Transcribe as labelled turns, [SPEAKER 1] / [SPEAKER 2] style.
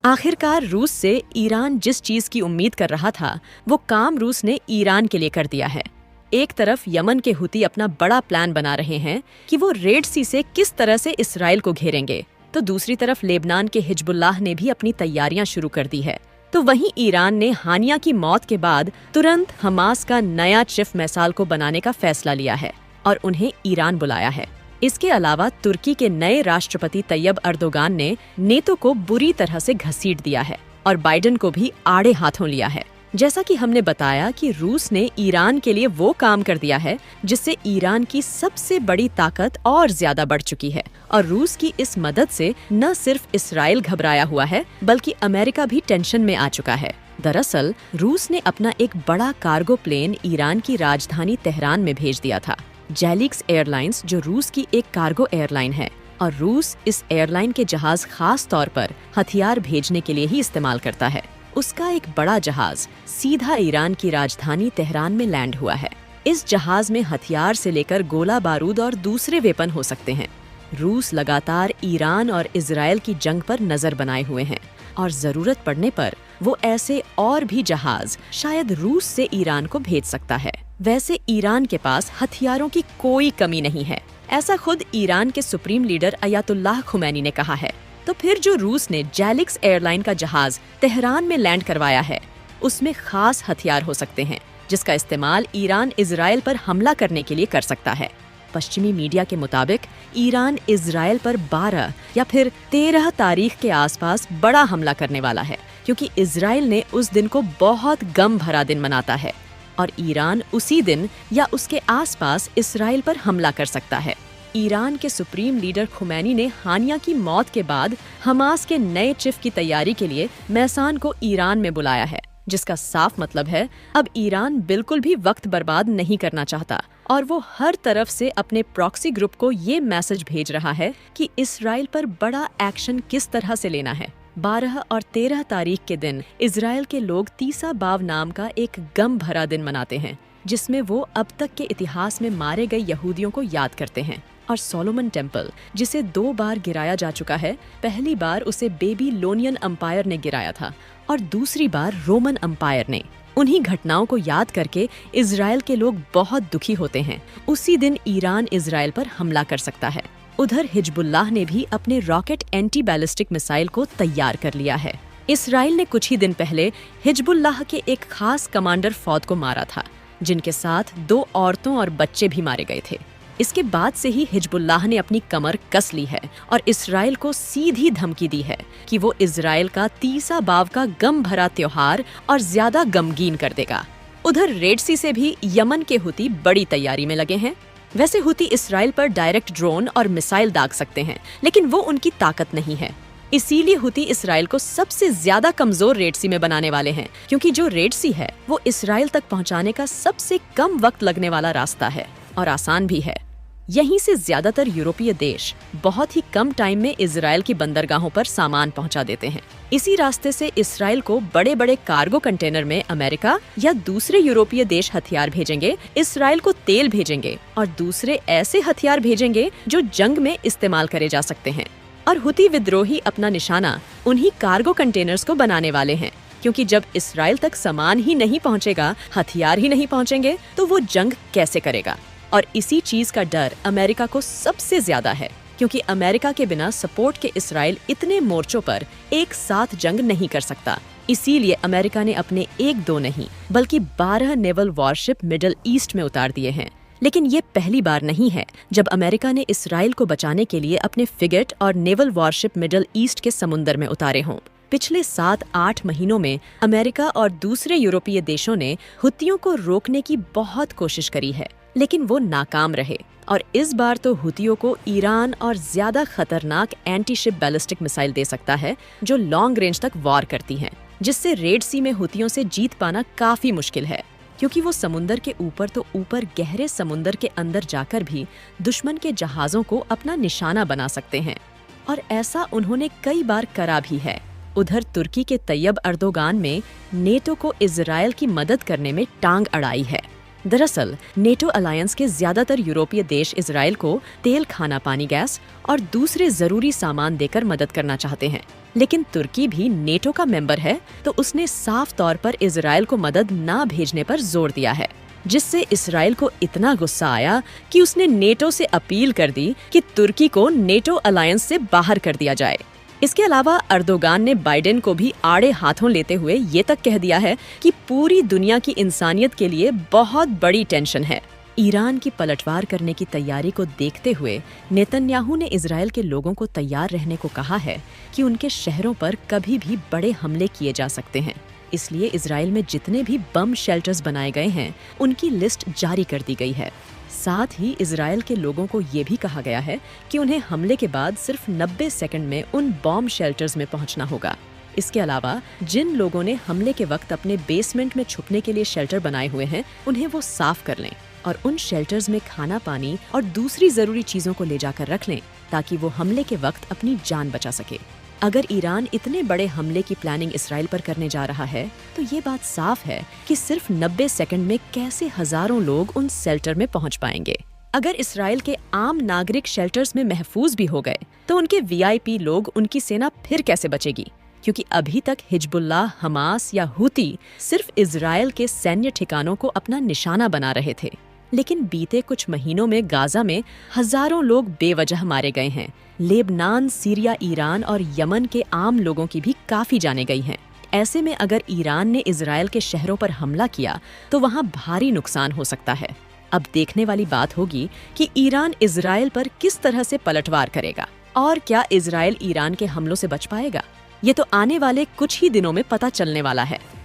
[SPEAKER 1] आखिरकार रूस से ईरान जिस चीज की उम्मीद कर रहा था वो काम रूस ने ईरान के लिए कर दिया है। एक तरफ यमन के हुती अपना बड़ा प्लान बना रहे हैं कि वो रेड सी से किस तरह से इसराइल को घेरेंगे, तो दूसरी तरफ लेबनान के हिजबुल्लाह ने भी अपनी तैयारियां शुरू कर दी है। तो वहीं ईरान ने हानिया की मौत के बाद तुरंत हमास का नया चिफ मिसाइल को बनाने का फैसला लिया है और उन्हें ईरान बुलाया है। इसके अलावा तुर्की के नए राष्ट्रपति तैयब अर्दोगान ने नेटो को बुरी तरह से घसीट दिया है और बाइडेन को भी आड़े हाथों लिया है। जैसा कि हमने बताया कि रूस ने ईरान के लिए वो काम कर दिया है जिससे ईरान की सबसे बड़ी ताकत और ज्यादा बढ़ चुकी है और रूस की इस मदद से न सिर्फ इसराइल घबराया हुआ है बल्कि अमेरिका भी टेंशन में आ चुका है। दरअसल रूस ने अपना एक बड़ा कार्गो प्लेन ईरान की राजधानी तेहरान में भेज दिया था। जेलिक्स एयरलाइंस जो रूस की एक कार्गो एयरलाइन है और रूस इस एयरलाइन के जहाज खास तौर पर हथियार भेजने के लिए ही इस्तेमाल करता है। उसका एक बड़ा जहाज सीधा ईरान की राजधानी तेहरान में लैंड हुआ है। इस जहाज में हथियार से लेकर गोला बारूद और दूसरे वेपन हो सकते हैं। रूस लगातार ईरान और इजराइल की जंग पर नजर बनाए हुए हैं और जरूरत पड़ने पर वो ऐसे और भी जहाज शायद रूस से ईरान को भेज सकता है। वैसे ईरान के पास हथियारों की कोई कमी नहीं है, ऐसा खुद ईरान के सुप्रीम लीडर अयातुल्लाह खुमैनी ने कहा है। तो फिर जो रूस ने जेलिक्स एयरलाइन का जहाज तेहरान में लैंड करवाया है उसमें खास हथियार हो सकते हैं जिसका इस्तेमाल ईरान इजराइल पर हमला करने के लिए कर सकता है। पश्चिमी मीडिया के मुताबिक ईरान इजराइल पर 12 या फिर 13 तारीख के आसपास बड़ा हमला करने वाला है क्योंकि इजराइल ने उस दिन को बहुत गम भरा दिन मनाता है और ईरान उसी दिन या उसके आसपास इसराइल पर हमला कर सकता है। ईरान के सुप्रीम लीडर खुमैनी ने हानिया की मौत के बाद हमास के नए चीफ की तैयारी के लिए मैसान को ईरान में बुलाया है, जिसका साफ मतलब है अब ईरान बिल्कुल भी वक्त बर्बाद नहीं करना चाहता और वो हर तरफ से अपने प्रॉक्सी ग्रुप को ये मैसेज भेज रहा है कि इसराइल पर बड़ा एक्शन किस तरह से लेना है। 12 और 13 तारीख के दिन इसराइल के लोग तीसा बाव नाम का एक गम भरा दिन मनाते हैं जिसमें वो अब तक के इतिहास में मारे गए यहूदियों को याद करते हैं। और सोलोमन टेम्पल जिसे 2 बार गिराया जा चुका है, पहली बार उसे बेबीलोनियन अम्पायर ने गिराया था और दूसरी बार रोमन अम्पायर ने। उन्हीं घटनाओं को याद करके इजराइल के लोग बहुत दुखी होते हैं। उसी दिन ईरान इजराइल पर हमला कर सकता है। उधर हिजबुल्लाह ने भी अपने रॉकेट एंटी बैलिस्टिक मिसाइल को तैयार कर लिया है। इसराइल ने कुछ ही दिन पहले हिजबुल्लाह के एक खास कमांडर फौद को मारा था जिनके साथ 2 औरतों और बच्चे भी मारे गए थे। इसके बाद से ही हिजबुल्लाह ने अपनी कमर कस ली है और इसराइल को सीधी धमकी दी है कि वो इसराइल का तीसा बाव का गम भरा त्योहार और ज्यादा गमगीन कर देगा। उधर रेड सी से भी यमन के हुती बड़ी तैयारी में लगे हैं। वैसे हुती इसराइल पर डायरेक्ट ड्रोन और मिसाइल दाग सकते हैं लेकिन वो उनकी ताकत नहीं है। इसीलिए हुती इसराइल को सबसे ज्यादा कमजोर रेड सी में बनाने वाले हैं क्योंकि जो रेड सी है वो इसराइल तक पहुंचाने का सबसे कम वक्त लगने वाला रास्ता है और आसान भी है। यहीं से ज्यादातर यूरोपीय देश बहुत ही कम टाइम में इजराइल की बंदरगाहों पर सामान पहुंचा देते हैं। इसी रास्ते से इसराइल को बड़े बड़े कार्गो कंटेनर में अमेरिका या दूसरे यूरोपीय देश हथियार भेजेंगे, इसराइल को तेल भेजेंगे और दूसरे ऐसे हथियार भेजेंगे जो जंग में इस्तेमाल करे जा सकते हैं। और हुती विद्रोही अपना निशाना उन्हीं कार्गो कंटेनर्स को बनाने वाले हैं क्योंकि जब इसराइल तक सामान ही नहीं पहुंचेगा, हथियार ही नहीं पहुंचेंगे तो वो जंग कैसे करेगा। और इसी चीज का डर अमेरिका को सबसे ज्यादा है क्योंकि अमेरिका के बिना सपोर्ट के इसराइल इतने मोर्चों पर एक साथ जंग नहीं कर सकता। इसीलिए अमेरिका ने अपने 1-2 नहीं बल्कि 12 नेवल वॉरशिप मिडिल ईस्ट में उतार दिए हैं। लेकिन ये पहली बार नहीं है जब अमेरिका ने इसराइल को बचाने के लिए अपने फ्रिगेट और नेवल वॉरशिप मिडिल ईस्ट के समुंदर में उतारे हों। पिछले 7-8 महीनों में अमेरिका और दूसरे यूरोपीय देशों ने हुतियों को रोकने की बहुत कोशिश करी है लेकिन वो नाकाम रहे और इस बार तो हुतियों को ईरान और ज्यादा खतरनाक एंटी शिप बैलिस्टिक मिसाइल दे सकता है जो लॉन्ग रेंज तक वॉर करती हैं, जिससे रेड सी में हुतियों से जीत पाना काफी मुश्किल है क्योंकि वो समुंदर के ऊपर तो ऊपर गहरे समुंदर के अंदर जाकर भी दुश्मन के जहाजों को अपना निशाना बना सकते हैं और ऐसा उन्होंने कई बार करा भी है। उधर तुर्की के तैयब अर्दोगान में नेटो को इजराइल की मदद करने में टांग अड़ाई है। दरअसल नेटो अलायंस के ज्यादातर यूरोपीय देश इजराइल को तेल, खाना पानी, गैस और दूसरे जरूरी सामान देकर मदद करना चाहते हैं। लेकिन तुर्की भी नेटो का मेंबर है, तो उसने साफ तौर पर इजराइल को मदद ना भेजने पर जोर दिया है, जिससे इजराइल को इतना गुस्सा आया कि उसने नेटो से अपील कर दी कि तुर्की को नेटो अलायंस से बाहर कर दिया जाए। इसके अलावा अर्दोगान ने बाइडेन को भी आड़े हाथों लेते हुए ये तक कह दिया है कि पूरी दुनिया की इंसानियत के लिए बहुत बड़ी टेंशन है। ईरान की पलटवार करने की तैयारी को देखते हुए नेतन्याहू ने इजराइल के लोगों को तैयार रहने को कहा है कि उनके शहरों पर कभी भी बड़े हमले किए जा सकते हैं। इसलिए इजराइल में जितने भी बम शेल्टर्स बनाए गए हैं, उनकी लिस्ट जारी कर दी गई है। साथ ही इजराइल के लोगों को ये भी कहा गया है कि उन्हें हमले के बाद सिर्फ 90 सेकंड में उन बॉम्ब शेल्टर्स में पहुंचना होगा। इसके अलावा जिन लोगों ने हमले के वक्त अपने बेसमेंट में छुपने के लिए शेल्टर बनाए हुए हैं, उन्हें वो साफ कर लें और उन शेल्टर्स में खाना पानी और दूसरी जरूरी चीजों को ले जाकर रख लें, ताकि वो हमले के वक्त अपनी जान बचा सके। अगर ईरान इतने बड़े हमले की प्लानिंग इसराइल पर करने जा रहा है, तो ये बात साफ है कि सिर्फ 90 सेकंड में कैसे हजारों लोग उन शेल्टर में पहुंच पाएंगे। अगर इसराइल के आम नागरिक शेल्टर्स में महफूज भी हो गए, तो उनके वीआईपी लोग, उनकी सेना फिर कैसे बचेगी? क्योंकि अभी तक हिजबुल्लाह, हमास या हुती सिर्फ इजराइल के सैन्य ठिकानों को अपना निशाना बना रहे थे। लेकिन बीते कुछ महीनों में गाजा में हजारों लोग बेवजह मारे गए हैं। लेबनान, सीरिया, ईरान और यमन के आम लोगों की भी काफी जानें गई हैं। ऐसे में अगर ईरान ने इजराइल के शहरों पर हमला किया, तो वहां भारी नुकसान हो सकता है। अब देखने वाली बात होगी कि ईरान इजराइल पर किस तरह से पलटवार करेगा और क्या इजराइल ईरान के हमलों से बच पाएगा। ये तो आने वाले कुछ ही दिनों में पता चलने वाला है।